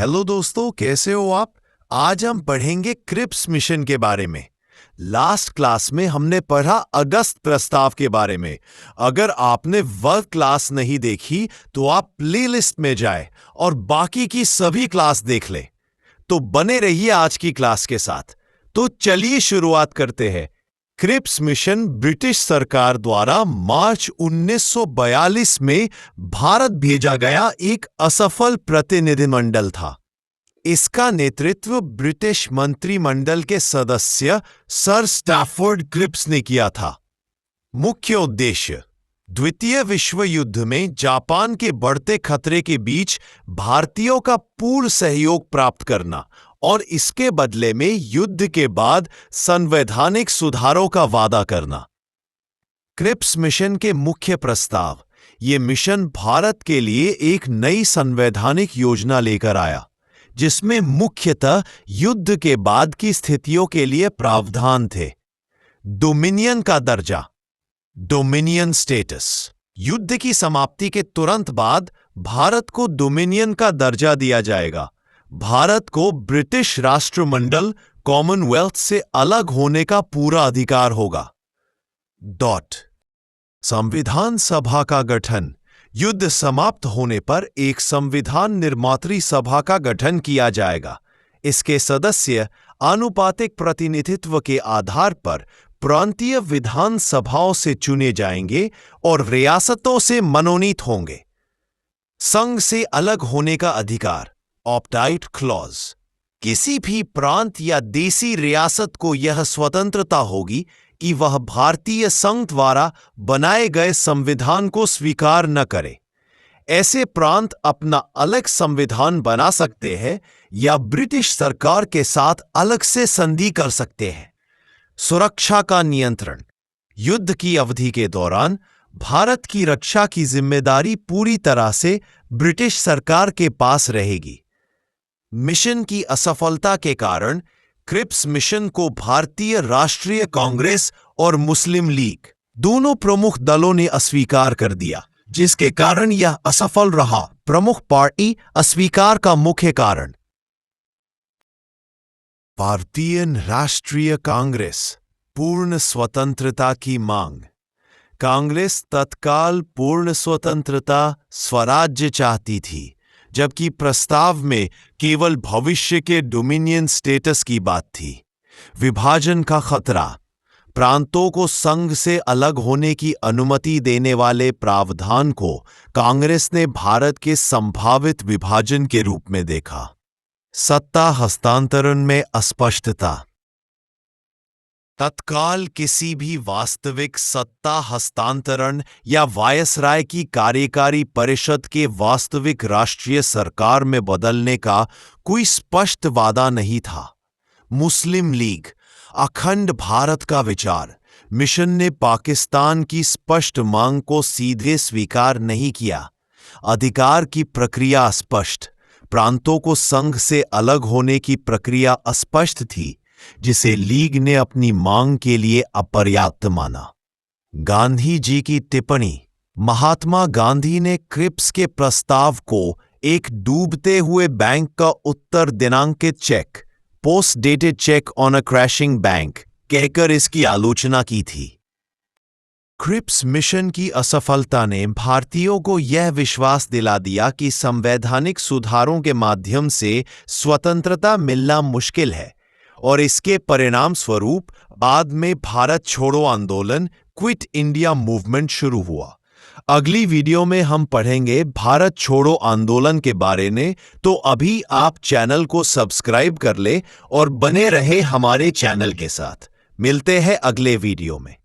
Hello दोस्तों, कैसे हो आप। आज हम पढ़ेंगे क्रिप्स मिशन के बारे में। लास्ट क्लास में हमने पढ़ा अगस्त प्रस्ताव के बारे में। अगर आपने वह क्लास नहीं देखी तो आप प्लेलिस्ट में जाएं और बाकी की सभी क्लास देख लें। तो बने रहिए आज की क्लास के साथ। तो चलिए शुरुआत करते हैं। क्रिप्स मिशन ब्रिटिश सरकार द्वारा मार्च 1942 में भारत भेजा गया एक असफल प्रतिनिधिमंडल था। इसका नेतृत्व ब्रिटिश मंत्रिमंडल के सदस्य सर स्टैफोर्ड क्रिप्स ने किया था। मुख्य उद्देश्य द्वितीय विश्व युद्ध में जापान के बढ़ते खतरे के बीच भारतीयों का पूर्ण सहयोग प्राप्त करना और इसके बदले में युद्ध के बाद संवैधानिक सुधारों का वादा करना। क्रिप्स मिशन के मुख्य प्रस्ताव। ये मिशन भारत के लिए एक नई संवैधानिक योजना लेकर आया, जिसमें मुख्यतः युद्ध के बाद की स्थितियों के लिए प्रावधान थे। डोमिनियन का दर्जा, डोमिनियन स्टेटस। युद्ध की समाप्ति के तुरंत बाद भारत को डोमिनियन का दर्जा दिया जाएगा। भारत को ब्रिटिश राष्ट्रमंडल कॉमनवेल्थ से अलग होने का पूरा अधिकार होगा। संविधान सभा का गठन। युद्ध समाप्त होने पर एक संविधान निर्मात्री सभा का गठन किया जाएगा। इसके सदस्य आनुपातिक प्रतिनिधित्व के आधार पर प्रांतीय विधान सभाओं से चुने जाएंगे और रियासतों से मनोनीत होंगे। संघ से अलग होने का अधिकार, ऑप्ट-आउट क्लॉज। किसी भी प्रांत या देसी रियासत को यह स्वतंत्रता होगी कि वह भारतीय संघ द्वारा बनाए गए संविधान को स्वीकार न करे। ऐसे प्रांत अपना अलग संविधान बना सकते हैं या ब्रिटिश सरकार के साथ अलग से संधि कर सकते हैं। सुरक्षा का नियंत्रण। युद्ध की अवधि के दौरान भारत की रक्षा की जिम्मेदारी पूरी तरह से ब्रिटिश सरकार के पास रहेगी। मिशन की असफलता के कारण क्रिप्स मिशन को भारतीय राष्ट्रीय कांग्रेस और मुस्लिम लीग दोनों प्रमुख दलों ने अस्वीकार कर दिया, जिसके कारण यह असफल रहा। प्रमुख पार्टी अस्वीकार का मुख्य कारण। भारतीय राष्ट्रीय कांग्रेस पूर्ण स्वतंत्रता की मांग। कांग्रेस तत्काल पूर्ण स्वतंत्रता स्वराज्य चाहती थी, जबकि प्रस्ताव में केवल भविष्य के डोमिनियन स्टेटस की बात थी। विभाजन का खतरा। प्रांतों को संघ से अलग होने की अनुमति देने वाले प्रावधान को कांग्रेस ने भारत के संभावित विभाजन के रूप में देखा। सत्ता हस्तांतरण में अस्पष्टता। तत्काल किसी भी वास्तविक सत्ता हस्तांतरण या वायसराय की कार्यकारी परिषद के वास्तविक राष्ट्रीय सरकार में बदलने का कोई स्पष्ट वादा नहीं था। मुस्लिम लीग, अखंड भारत का विचार। मिशन ने पाकिस्तान की स्पष्ट मांग को सीधे स्वीकार नहीं किया। अधिकार की प्रक्रिया अस्पष्ट। प्रांतों को संघ से अलग होने की प्रक्रिया अस्पष्ट थी, जिसे लीग ने अपनी मांग के लिए अपर्याप्त माना। गांधी जी की टिप्पणी। महात्मा गांधी ने क्रिप्स के प्रस्ताव को एक डूबते हुए बैंक का उत्तर दिनांकित cheque, post dated cheque on a crashing bank, कहकर इसकी आलोचना की थी। क्रिप्स मिशन की असफलता ने भारतीयों को यह विश्वास दिला दिया कि संवैधानिक सुधारों के माध्यम से स्वतंत्रता मिलना मुश्किल है, और इसके परिणाम स्वरूप बाद में भारत छोड़ो आंदोलन, क्विट इंडिया मूवमेंट शुरू हुआ। अगली वीडियो में हम पढ़ेंगे भारत छोड़ो आंदोलन के बारे में। तो अभी आप चैनल को सब्सक्राइब कर ले और बने रहे हमारे चैनल के साथ। मिलते हैं अगले वीडियो में।